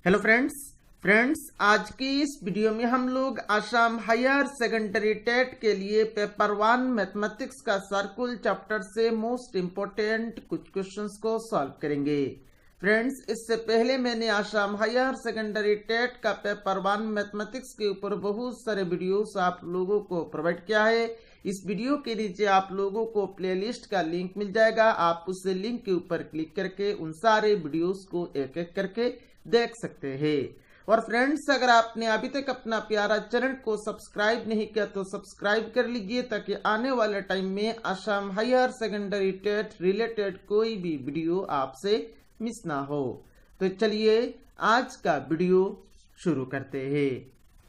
Hello friends आज की इस वीडियो में हम लोग आसाम हायर सेकेंडरी टेट के लिए पेपर 1 मैथमेटिक्स का सर्कुल चैप्टर से मोस्ट इंपोर्टेंट कुछ क्वेश्चंस को सॉल्व करेंगे। फ्रेंड्स, इससे पहले मैंने आसाम हायर सेकेंडरी टेट का पेपर 1 मैथमेटिक्स के ऊपर बहुत सारे वीडियोस आप लोगों को प्रोवाइड किया है। इस वीडियो के नीचे आप लोगों को प्लेलिस्ट का लिंक मिल जाएगा। आप उस लिंक के ऊपर क्लिक करके उन सारे वीडियोस को एक एक करके देख सकते हैं। और फ्रेंड्स, अगर आपने अभी तक अपना प्यारा चैनल को सब्सक्राइब नहीं किया तो सब्सक्राइब कर लीजिए, ताकि आने वाले टाइम में Assam higher secondary TET related कोई भी वीडियो आपसे मिस ना हो। तो चलिए आज का वीडियो शुरू करते हैं।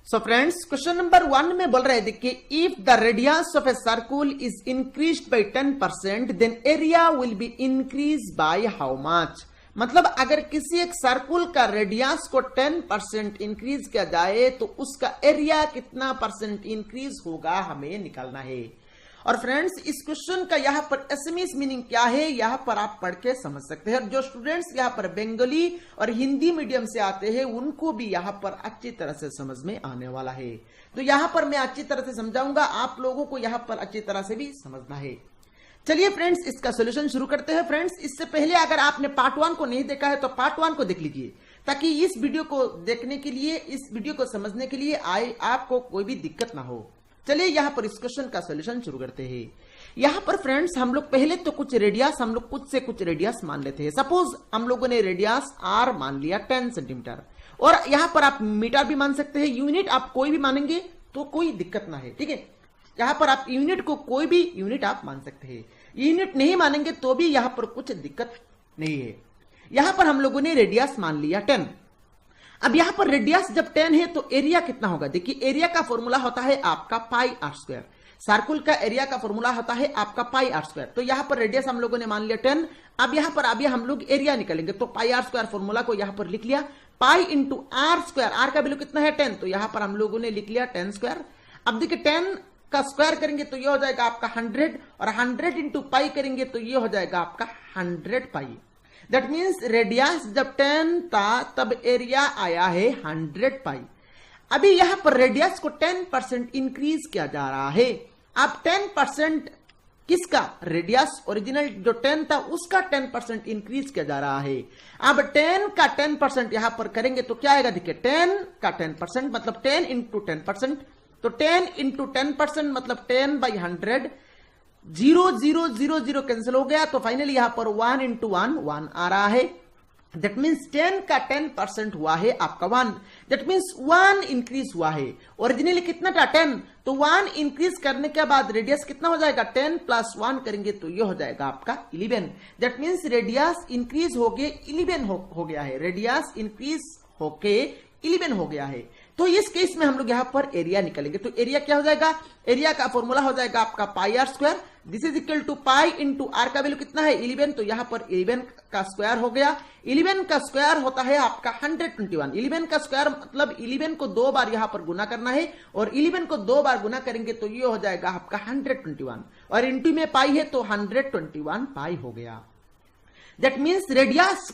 सो फ्रेंड्स, क्वेश्चन नंबर 1 में बोल रहे हैं, देखिए, if the radius of a circle is increased by 10% then area will be increase by how much. मतलब अगर किसी एक सर्कुल का रेडियस को 10% इंक्रीज किया जाए तो उसका एरिया कितना परसेंट इंक्रीज होगा हमें निकालना है। और फ्रेंड्स, इस क्वेश्चन का यहाँ पर एसएमएस मीनिंग क्या है यहाँ पर आप पढ़ के समझ सकते हैं। और जो स्टूडेंट्स यहाँ पर बंगाली और हिंदी मीडियम से आते हैं उनको भी यहाँ पर अच्छी तरह से समझ में आने वाला है। तो यहाँ पर मैं अच्छी तरह से समझाऊंगा, आप लोगों को यहाँ पर अच्छी तरह से भी समझना है। चलिए फ्रेंड्स, इसका सॉल्यूशन शुरू करते हैं। फ्रेंड्स, इससे पहले अगर आपने पार्ट 1 को नहीं देखा है तो पार्ट 1 को देख लीजिए, ताकि इस वीडियो को देखने के लिए, इस वीडियो को समझने के लिए आपको कोई भी दिक्कत ना हो। चलिए यहाँ पर इस क्वेश्चन का सॉल्यूशन शुरू करते हैं। यहाँ पर फ्रेंड्स, हम लोग पहले तो कुछ रेडियस, हम लोग कुछ से कुछ रेडियस मान लेते हैं। सपोज हम लोगों ने रेडियस r मान लिया 10 सेंटीमीटर, और यहाँ पर आप मीटर भी मान सकते हैं, यूनिट आप कोई भी मानेंगे तो कोई दिक्कत ना है, ठीक है। यहाँ पर आप यूनिट को कोई भी यूनिट आप मान सकते हैं, यूनिट नहीं मानेंगे तो भी यहाँ पर कुछ दिक्कत नहीं है। यहाँ पर हम लोगों ने रेडियस मान लिया 10। अब यहाँ पर रेडियस जब 10 है तो एरिया कितना होगा? देखिए, एरिया का फॉर्मूला होता है आपका पाई आर स्क्वायर। सर्कुल का एरिया का फॉर्मूला होता है आपका पाई आर स्क्वायर। तो यहाँ पर रेडियस हम लोगों ने मान लिया 10। अब यहाँ पर अभी हम लोग एरिया निकालेंगे, तो पाई आर स्क्वायर फॉर्मूला को यहाँ पर लिख लिया, pi into r square. R का वैल्यू कितना है? 10। तो यहाँ पर हम लोगों ने लिख लिया 10 स्क्वायर। अब देखिए 10 का स्क्वायर करेंगे तो ये हो जाएगा आपका 100, और 100 इंटू पाई करेंगे तो ये हो जाएगा आपका 100 पाई। दैट मीन्स रेडियस जब 10 था तब एरिया आया है 100 पाई। अभी यहां पर रेडियस को 10% इंक्रीज किया जा रहा है। अब 10% किसका? रेडियस ओरिजिनल जो 10 था उसका 10% इंक्रीज किया जा रहा है। अब 10 का 10% यहां पर करेंगे तो क्या आएगा? देखिए 10 का 10% मतलब 10 इंटू 10%, तो 10 इंटू 10% मतलब 10 बाई 100। 0 0 0 0 कैंसिल हो गया, तो फाइनली यहां पर 1 इंटू 1 1 आ रहा है। दैट मीन्स 10 का 10% हुआ है आपका 1। दैट मीन्स 1 इंक्रीज हुआ है। ओरिजिनली कितना था? 10। तो 1 इंक्रीज करने के बाद रेडियस कितना हो जाएगा? 10 प्लस 1 करेंगे तो ये हो जाएगा आपका 11। दैट मीन्स रेडियस इंक्रीज होके 11 हो गया है। रेडियस इंक्रीज होके 11 हो गया है। तो इस केस में हम लोग यहां पर एरिया निकालेंगे, तो एरिया क्या हो जाएगा? एरिया का फॉर्मूला हो जाएगा आपका pi r square. This is equal to pi into r का वैल्यू कितना है? 11। तो यहां पर 11 का स्क्वायर हो गया। 11 का स्क्वायर होता है आपका 121। 11 का स्क्वायर मतलब 11 को 2 बार यहां पर गुना करना है, और 11 को 2 बार गुना करेंगे तो ये हो जाएगा आपका 121, और इंटू में पाई है तो 121 पाई हो गया। दैट मीन्स रेडियस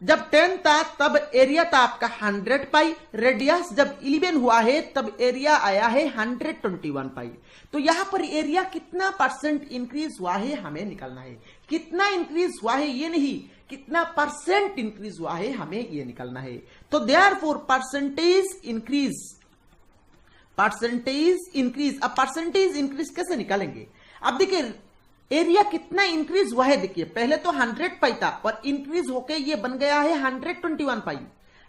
जब 10 था तब एरिया था आपका 100 पाई। रेडियस जब 11 हुआ है तब एरिया आया है 121 पाई। तो यहां पर एरिया कितना परसेंट इंक्रीज हुआ है हमें निकालना है। कितना इंक्रीज हुआ है ये नहीं, कितना परसेंट इंक्रीज हुआ है हमें ये निकालना है। तो देयरफॉर परसेंटेज इंक्रीज। अब परसेंटेज इंक्रीज कैसे निकालेंगे? अब देखिए एरिया कितना इंक्रीज हुआ है। देखिए पहले तो 100 पाई था और इंक्रीज होके ये बन गया है 121 पाई।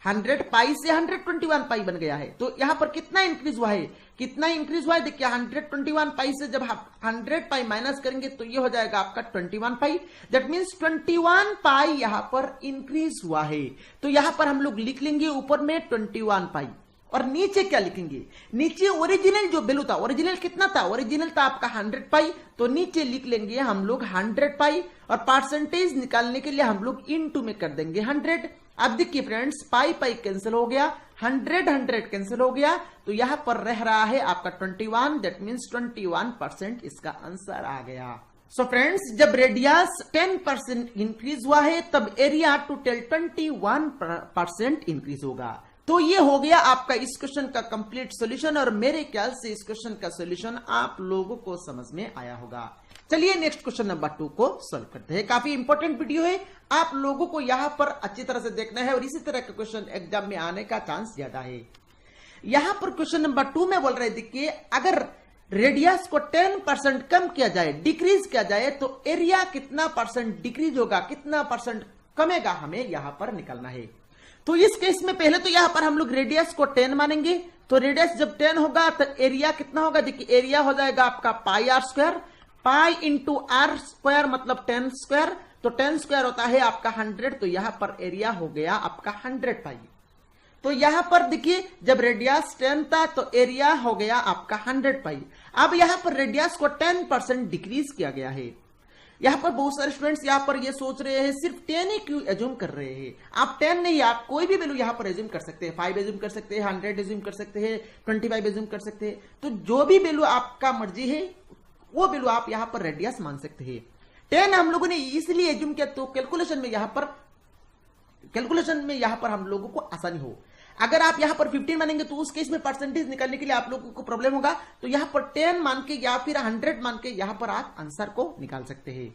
100 पाई से 121 पाई बन गया है। तो यहां पर कितना इंक्रीज हुआ है? कितना इंक्रीज हुआ है? देखिए 121 पाई से जब आप 100 पाई माइनस करेंगे तो ये हो जाएगा आपका 21 पाई। दैट मीन्स 21 पाई यहां पर इंक्रीज हुआ है। तो यहां पर हम लोग लिख लेंगे ऊपर में 21 पाई, और नीचे क्या लिखेंगे? नीचे ओरिजिनल जो वैल्यू था, ओरिजिनल कितना था? ओरिजिनल था आपका 100 पाई, तो नीचे लिख लेंगे हम लोग 100 पाई, और परसेंटेज निकालने के लिए हम लोग इनटू में कर देंगे 100। अब देखिए फ्रेंड्स, पाई पाई कैंसिल हो गया, 100 कैंसिल हो गया, तो यहां पर रह रहा है आपका 21। दैट मीन्स 21% इसका आंसर आ गया। सो फ्रेंड्स, जब रेडियस 10% इंक्रीज हुआ है तब एरिया टोटल 21% इंक्रीज होगा। तो ये हो गया आपका इस क्वेश्चन का कंप्लीट सॉल्यूशन, और मेरे ख्याल से इस क्वेश्चन का सॉल्यूशन आप लोगों को समझ में आया होगा। चलिए नेक्स्ट क्वेश्चन नंबर 2 को सॉल्व करते हैं। काफी इंपॉर्टेंट वीडियो है, आप लोगों को यहां पर अच्छी तरह से देखना है और इसी तरह का क्वेश्चन एग्जाम में आने का चांस ज्यादा है। यहां पर क्वेश्चन नंबर 2 में बोल रहे देखिए, अगर रेडियस को 10% कम किया जाए, डिक्रीज किया जाए, तो एरिया कितना परसेंट डिक्रीज होगा, कितना परसेंट कमेगा, हमें यहां पर निकालना है। तो इस केस में पहले तो यहां पर हम लोग रेडियस को 10 मानेंगे, तो रेडियस जब 10 होगा तो एरिया कितना होगा, देखिए एरिया हो जाएगा आपका pi r square, pi into r square मतलब 10 स्क्वायर, तो 10 स्क्वायर होता है आपका 100, तो यहां पर एरिया हो गया आपका 100 पाई। तो यहां पर देखिए जब रेडियस 10 था तो एरिया हो गया आपका 100 पाई। अब यहां पर रेडियस को 10% डिक्रीज किया गया है। यहां पर बहुत सारे स्टूडेंट्स यहां पर ये सोच रहे हैं सिर्फ 10 ही क्यों एज्यूम कर रहे हैं। आप 10 नहीं, आप कोई भी वैल्यू यहां पर एज्यूम कर सकते हैं, 5 एज्यूम कर सकते हैं, 100 एज्यूम कर सकते हैं, 25 एज्यूम कर सकते हैं। तो जो भी वैल्यू आपका मर्जी है वो वैल्यू आप यहां पर रेडियस मान सकते हैं। 10 हम लोगों ने इसलिए एज्यूम किया तो कैलकुलेशन में यहां पर हम लोगों को आसानी हो। अगर आप यहां पर 15 मानेंगे तो उस केस में परसेंटेज निकालने के लिए आप लोगों को प्रॉब्लम होगा, तो यहां पर 10 मान के या फिर 100 मान के यहां पर आप आंसर को निकाल सकते हैं।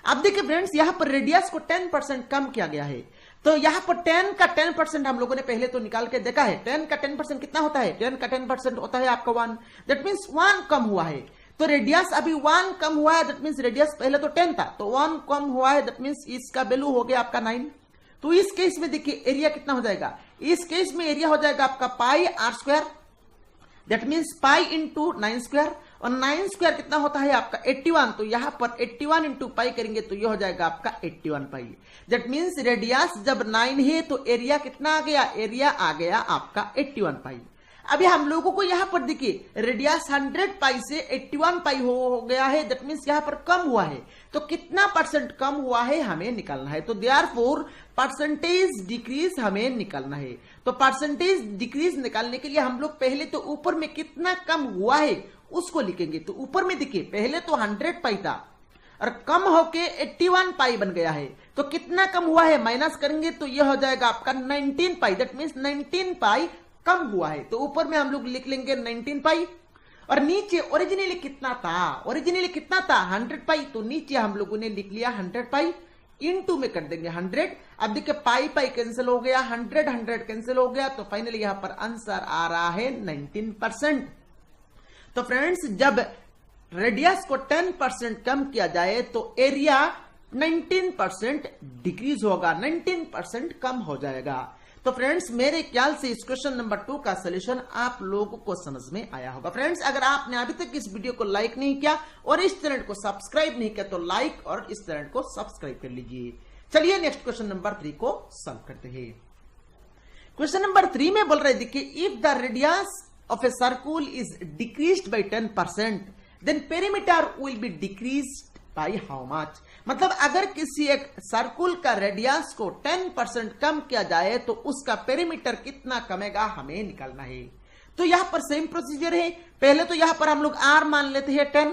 अब देखिए फ्रेंड्स, यहां पर रेडियस को 10% कम किया गया है, तो यहां पर 10 का 10% हम लोगों ने पहले तो निकाल के देखा है। 10 का 10% कितना होता है, 10 का 10% होता है आपका 1, दैट मीन्स 1 कम हुआ है। तो रेडियस अभी 1 कम हुआ है, दैट मीन्स रेडियस पहले तो 10 था, तो 1 कम हुआ है, दैट मीन्स इसका वैल्यू हो गया आपका 9। तो इस केस में देखिए एरिया कितना हो जाएगा, इस केस में एरिया हो जाएगा आपका pi r square, that means pi into 9 square, और 9 स्क्वायर कितना होता है आपका 81, तो यहां पर 81 इंटू पाई करेंगे तो यह हो जाएगा आपका 81 पाई। दैट मीन्स रेडियस जब 9 है तो एरिया कितना आ गया, एरिया आ गया आपका 81 पाई। अभी हम लोगों को यहां पर देखिए रेडियस 100 पाई से 81 पाई हो गया है, दैट मीन्स यहां पर कम हुआ है, तो कितना परसेंट कम हुआ है हमें निकालना है। तो देयरफॉर परसेंटेज डिक्रीज हमें निकालना है। तो परसेंटेज डिक्रीज निकालने के लिए हम लोग पहले तो ऊपर में कितना कम हुआ है उसको लिखेंगे। तो ऊपर में देखिए पहले तो 100 पाई था और कम होके 81 पाई बन गया है, तो कितना कम हुआ है माइनस करेंगे तो यह हो जाएगा आपका 19 पाई, दैट मीन्स 19 पाई कम हुआ है। तो ऊपर में हम लोग लिख लेंगे 19 पाई, और नीचे ओरिजिनली कितना था, ओरिजिनली कितना था 100 पाई, तो नीचे हम लोगों ने लिख लिया 100 पाई, इनटू में कर देंगे 100। अब देखिए पाई पाई कैंसिल हो गया, 100 कैंसिल हो गया, तो फाइनली यहां पर आंसर आ रहा है 19%। तो फ्रेंड्स, जब रेडियस को 10% कम किया जाए तो एरिया 19% डिक्रीज होगा, 19% कम हो जाएगा। तो फ्रेंड्स, मेरे ख्याल से इस क्वेश्चन नंबर 2 का सॉल्यूशन आप लोगों को समझ में आया होगा। फ्रेंड्स, अगर आपने अभी तक इस वीडियो को लाइक नहीं किया और इस चैनल को सब्सक्राइब नहीं किया तो लाइक और इस चैनल को सब्सक्राइब कर लीजिए। चलिए नेक्स्ट क्वेश्चन नंबर 3 को सॉल्व करते हैं। क्वेश्चन नंबर 3 में बोल रहे देखिए, if the radius of a circle is decreased by 10%, then perimeter will be decreased by how much? मतलब अगर किसी एक सर्कुल का रेडियस को 10% कम किया जाए तो उसका पेरीमीटर कितना कमेगा हमें निकालना है। तो यहां पर सेम प्रोसीजर है, पहले तो यहां पर हम लोग r मान लेते हैं 10,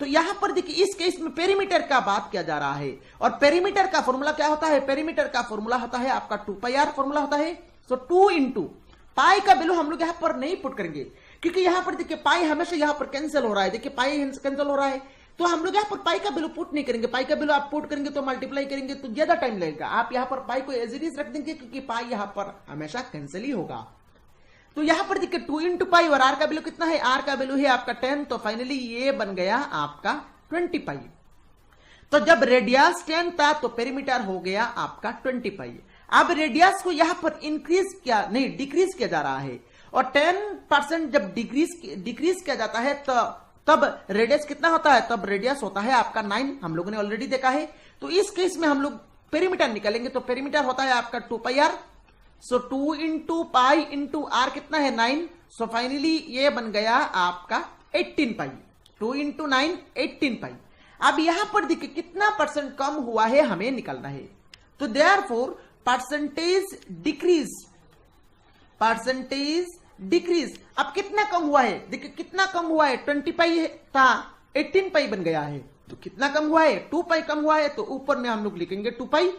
तो यहां पर देखिए इस केस में पेरीमीटर का बात किया जा रहा है, और पेरीमीटर का फॉर्मूला क्या होता है, पेरीमीटर का फॉर्मूला होता है आपका 2πr फॉर्मूला होता है। सो 2 इंटू पाई का वैल्यू हम लोग यहां पर नहीं पुट करेंगे, क्योंकि यहां पर देखिए पाई हमेशा यहां पर कैंसिल हो रहा है, देखिए पाई कैंसिल हो रहा है, तो हम लोग यहां पर पाई का वैल्यू पुट नहीं करेंगे। पाई का वैल्यू आप पुट करेंगे तो मल्टीप्लाई करेंगे तो ज्यादा टाइम लगेगा। आप यहां पर पाई को एज इट इज रख देंगे, क्योंकि पाई यहां पर हमेशा कैंसिल ही होगा। तो यहां पर देखिए 2 इंटू पाई, और आर का वैल्यू कितना है, आर का वैल्यू है आपका 10, तो फाइनली ये बन गया आपका 20 पाई। तो जब रेडियस 10 था तो पेरीमीटर हो गया आपका 20 पाई। अब रेडियस को यहां पर इंक्रीज किया नहीं, डिक्रीज किया जा रहा है, और 10% जब डिक्रीज किया जाता है तो तब रेडियस कितना होता है, तब रेडियस होता है आपका 9, हम लोगों ने ऑलरेडी देखा है। तो इस केस में हम लोग पेरीमीटर निकालेंगे, तो पेरीमीटर होता है आपका 2πr। So 2 into pi into r कितना है 9, सो फाइनली ये बन गया आपका 18 पाई। 2 इंटू 9 18 पाई। अब यहां पर देखिए कितना परसेंट कम हुआ है हमें निकालना है। तो देयरफॉर परसेंटेज डिक्रीज अब कितना कम हुआ है, देखिए कितना कम हुआ है, 20 पाई था 18 पाई बन गया है। तो कितना कम हुआ है, 2 पाई कम हुआ है, तो ऊपर में हम लोग लिखेंगे 2 पाई,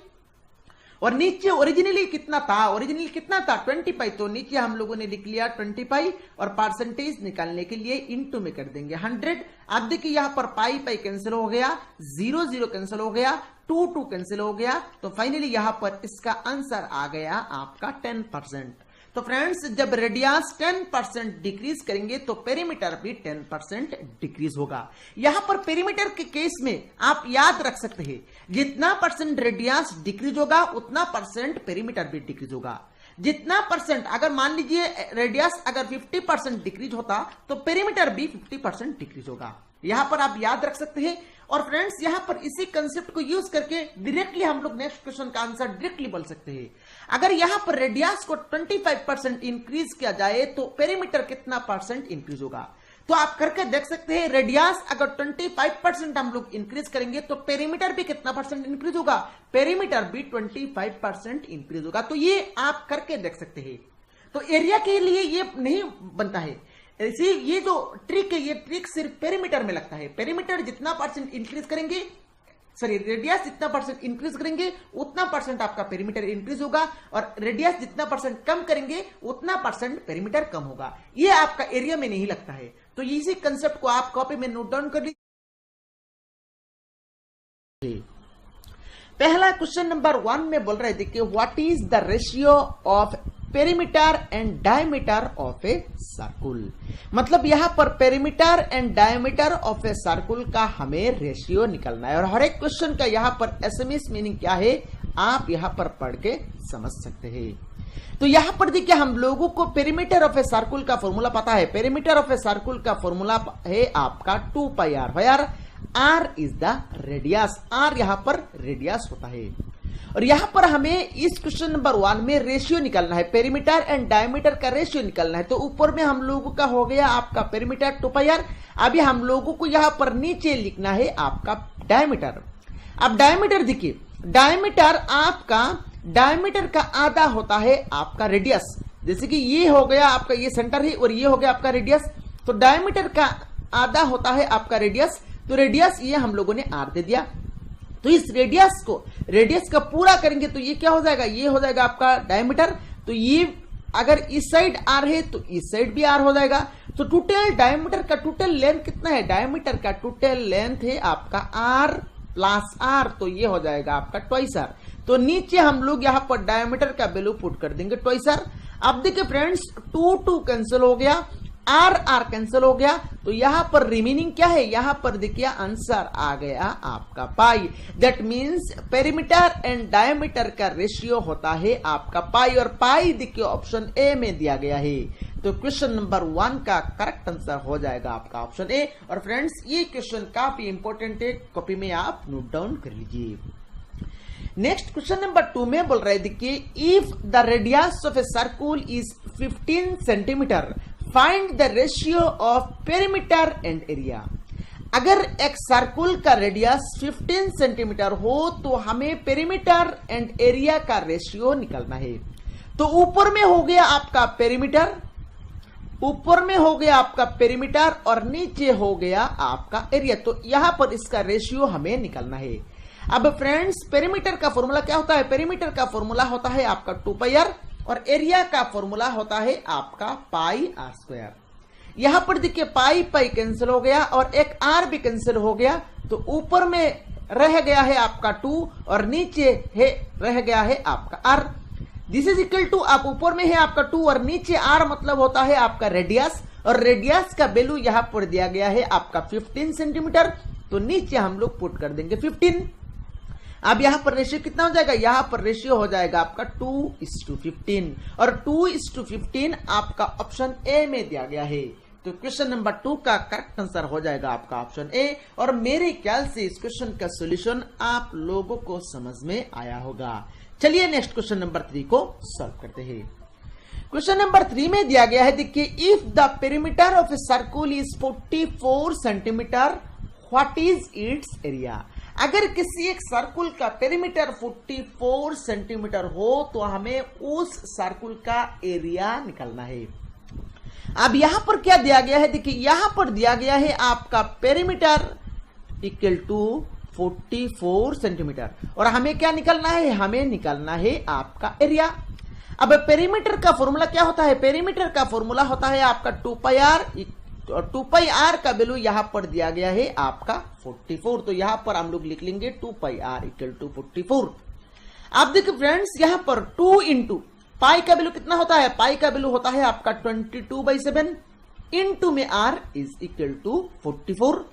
और नीचे ओरिजिनली कितना था, ओरिजिनली कितना था 20 पाई, तो नीचे हम लोगों ने लिख लिया 20 पाई, और परसेंटेज निकालने के लिए इनटू में कर देंगे 100। अब देखिए यहां पर पाई पाई कैंसिल हो गया, 0 0 कैंसिल हो गया, 2 2 कैंसिल हो गया, तो फाइनली यहां पर इसका आंसर आ गया आपका 10%। तो फ्रेंड्स जब रेडियस 10% डिक्रीज करेंगे तो पेरीमीटर भी 10% डिक्रीज होगा। यहां पर पेरीमीटर के केस में आप याद रख सकते हैं, जितना परसेंट रेडियस डिक्रीज होगा उतना परसेंट पेरीमीटर भी डिक्रीज होगा। जितना परसेंट, अगर मान लीजिए रेडियस अगर 50% डिक्रीज होता तो पेरीमीटर भी 50% डिक्रीज होगा। यहां पर आप याद रख सकते हैं। और फ्रेंड्स यहां पर इसी कंसेप्ट को यूज करके डायरेक्टली हम लोग नेक्स्ट क्वेश्चन का आंसर डायरेक्टली बोल सकते हैं। अगर यहां पर रेडियस को 25% इंक्रीज किया जाए तो पेरीमीटर कितना परसेंट इंक्रीज होगा, तो आप करके देख सकते हैं। रेडियस अगर 25% हम लोग इंक्रीज करेंगे तो पेरीमीटर भी कितना परसेंट इंक्रीज होगा, पेरीमीटर भी 25% इंक्रीज होगा। तो ये आप करके देख सकते हैं। तो एरिया के लिए ये नहीं बनता है। ऐसे ये जो ट्रिक है, ये ट्रिक सिर्फ पेरीमीटर में लगता है। पेरीमीटर जितना परसेंट इंक्रीज करेंगे, सॉरी रेडियस जितना परसेंट इंक्रीज करेंगे उतना परसेंट आपका पेरीमीटर इंक्रीज होगा, और रेडियस जितना परसेंट कम करेंगे उतना परसेंट पेरीमीटर कम होगा। ये आपका एरिया में नहीं लगता है। तो इसी कंसेप्ट को आप कॉपी में नोट डाउन कर लीजिए। पहला क्वेश्चन नंबर 1 में बोल रहे थे कि what is the ratio of perimeter and diameter of a circle. मतलब यहां पर perimeter and diameter of a circle का हमें रेशियो निकालना है, और हर एक क्वेश्चन का यहां पर एसएमएस मीनिंग क्या है आप यहां पर पढ़ के समझ सकते हैं। तो यहां पर देखिए हम लोगों को पेरीमीटर ऑफ ए सर्कुल का फॉर्मूला पता है। पेरीमीटर ऑफ ए सर्कुल का फॉर्मूला है आपका 2 pi r, where r is the radius. R यहां पर रेडियस होता है। और यहां पर हमें इस क्वेश्चन नंबर 1 में रेशियो निकालना है, पेरीमीटर एंड डायमीटर का रेशियो निकालना है। तो ऊपर में हम लोगों का हो गया आपका पेरीमीटर 2 पाई आर। अभी हम लोगों को यहां पर नीचे लिखना है आपका डायमीटर। अब डायमीटर देखिए, डायमीटर आपका, डायमीटर का आधा होता है आपका रेडियस। जैसे कि ये हो गया आपका, ये सेंटर है और ये हो गया आपका रेडियस। तो डायमीटर का आधा होता है आपका रेडियस। तो रेडियस ये हम लोगों ने आर दे दिया। तो इस रेडियस को, रेडियस का पूरा करेंगे तो ये क्या हो जाएगा, ये हो जाएगा आपका डायमीटर। तो ये अगर इस साइड आर है तो इस साइड भी आर हो जाएगा। तो टोटल डायमीटर का टोटल लेंथ कितना है, डायमीटर का टोटल लेंथ है आपका आर प्लस आर, तो ये हो जाएगा आपका ट्वाइस आर। तो नीचे हम लोग यहां पर डायमीटर का वैल्यू पुट कर देंगे ट्वाइस आर। अब देखिए फ्रेंड्स 2 2 कैंसिल हो गया, आर आर कैंसिल हो गया, तो यहां पर रिमेनिंग क्या है, यहां पर देखिए आंसर आ गया आपका pi. That means perimeter and diameter का रेशियो होता है आपका पाई, और पाई देखिए ऑप्शन ए में दिया गया है। तो क्वेश्चन नंबर 1 का करेक्ट आंसर हो जाएगा आपका ऑप्शन ए। और फ्रेंड्स ये क्वेश्चन काफी इंपॉर्टेंट है, कॉपी में आप नोट डाउन कर लीजिए। नेक्स्ट क्वेश्चन नंबर 2 में बोल रहे देखिए, if the radius of a circle is 15 centimetre find the ratio of perimeter and area. अगर एक सर्कुल का रेडियस 15 सेंटीमीटर हो तो हमें पेरीमीटर एंड एरिया का रेशियो निकालना है। तो ऊपर में हो गया आपका पेरीमीटर, ऊपर में हो गया आपका पेरीमीटर और नीचे हो गया आपका एरिया। तो यहां पर इसका रेशियो हमें निकालना है। अब फ्रेंड्स पेरीमीटर का फॉर्मूला क्या होता है, पेरीमीटर का फॉर्मूला होता है आपका 2 पाई आर, और एरिया का फॉर्मूला होता है आपका पाई आर स्क्वायर। यहां पर देखिए पाई पाई कैंसिल हो गया और एक आर भी कैंसिल हो गया। तो ऊपर में रह गया है आपका 2 और नीचे है रह गया है आपका r. This is equal to, आप ऊपर में है आपका 2 और नीचे आर मतलब होता है आपका रेडियस, और रेडियस का वैल्यू यहां पर दिया गया है आपका 15 सेंटीमीटर। तो नीचे हम लोग पुट कर देंगे 15। अब यहां पर रेशियो कितना हो जाएगा, यहां पर रेशियो हो जाएगा आपका 2:15, और 2:15 आपका ऑप्शन ए में दिया गया है। तो क्वेश्चन नंबर 2 का करेक्ट आंसर हो जाएगा आपका ऑप्शन ए। और मेरे ख्याल से इस क्वेश्चन का सॉल्यूशन आप लोगों को समझ में आया होगा। चलिए नेक्स्ट क्वेश्चन नंबर 3 को सॉल्व करते हैं। क्वेश्चन नंबर 3 में दिया गया है, देखिए if the perimeter of a circle is 44 centimetre what is it's area. अगर किसी एक सर्कुल का पेरीमीटर 44 सेंटीमीटर हो तो हमें उस सर्कुल का एरिया निकालना है। अब यहां पर क्या दिया गया है, देखिए यहां पर दिया गया है आपका पेरीमीटर इक्वल टू 44 सेंटीमीटर। और हमें क्या निकलना है, हमें निकलना है आपका एरिया। अब पेरीमीटर का फॉर्मूला क्या होता है, पेरीमीटर का फॉर्मूला होता है आपका 2 पाई आर, और 2 पाई आर का वैल्यू यहां पर दिया गया है आपका 44, तो यहां पर हम लोग लिख लेंगे 2 पाई आर इक्वल टू 44। आप देखिए फ्रेंड्स, यहां पर 2 इंटू पाई का वैल्यू कितना होता है, पाई का वैल्यू होता है आपका 22/7, इंटू में r is equal to 44।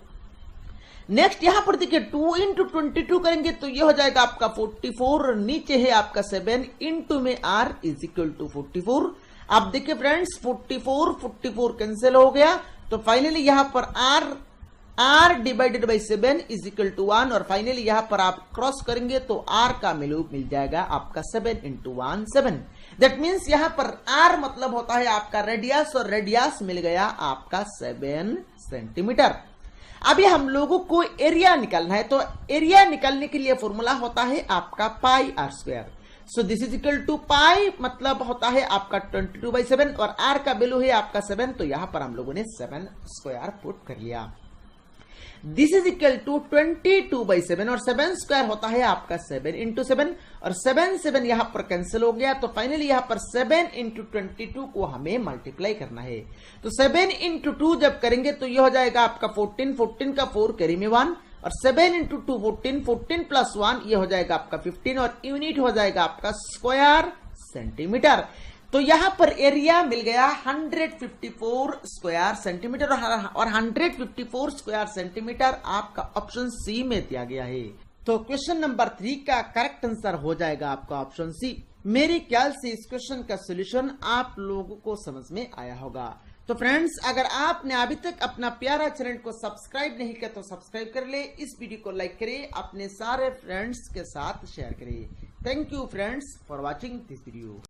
Next यहां पर देखिए 2 इंटू 22 करेंगे तो ये हो जाएगा आपका 44, नीचे है आपका 7, इंटू में आर इज इक्वल टू 44। आप देखिए फ्रेंड्स 44 कैंसिल हो गया, तो फाइनली यहां पर r divided by 7 is equal to 1, और फाइनली यहां पर आप क्रॉस करेंगे तो आर का वैल्यू मिल जाएगा आपका 7 इंटू 1 7। दैट मीन्स यहां पर आर मतलब होता है आपका रेडियस, और रेडियस मिल गया आपका 7 सेंटीमीटर। अभी हम लोगों को एरिया निकालना है, तो एरिया निकालने के लिए फॉर्मूला होता है आपका pi r square. So this is equal to pi मतलब होता है आपका 22/7, और आर का वैल्यू है आपका 7, तो यहां पर हम लोगों ने 7 स्क्वायर पुट कर लिया। दिस इज इक्वल टू 22/7, और 7 स्क्वायर होता है आपका 7 इंटू 7, और 7 यहां पर कैंसिल हो गया, तो फाइनली यहां पर 7 इंटू 22 को हमें मल्टीप्लाई करना है। तो 7 इंटू 2 जब करेंगे तो यह हो जाएगा आपका 14 का 4 कैरी में 1, और 7 इंटू 2 14 प्लस 1 ये हो जाएगा आपका 15, और यूनिट हो जाएगा आपका स्क्वायर सेंटीमीटर। तो यहां पर एरिया मिल गया 154 स्क्वायर सेंटीमीटर, और 154 स्क्वायर सेंटीमीटर आपका ऑप्शन सी में दिया गया है। तो क्वेश्चन नंबर 3 का करेक्ट आंसर हो जाएगा आपका ऑप्शन सी। मेरे ख्याल से इस क्वेश्चन का सोल्यूशन आप लोगों को समझ में आया होगा। तो फ्रेंड्स, अगर आपने अभी तक अपना प्यारा चैनल को सब्सक्राइब नहीं किया तो सब्सक्राइब कर ले, इस वीडियो को लाइक करें, अपने सारे फ्रेंड्स के साथ शेयर करें। Thank you friends for watching this video.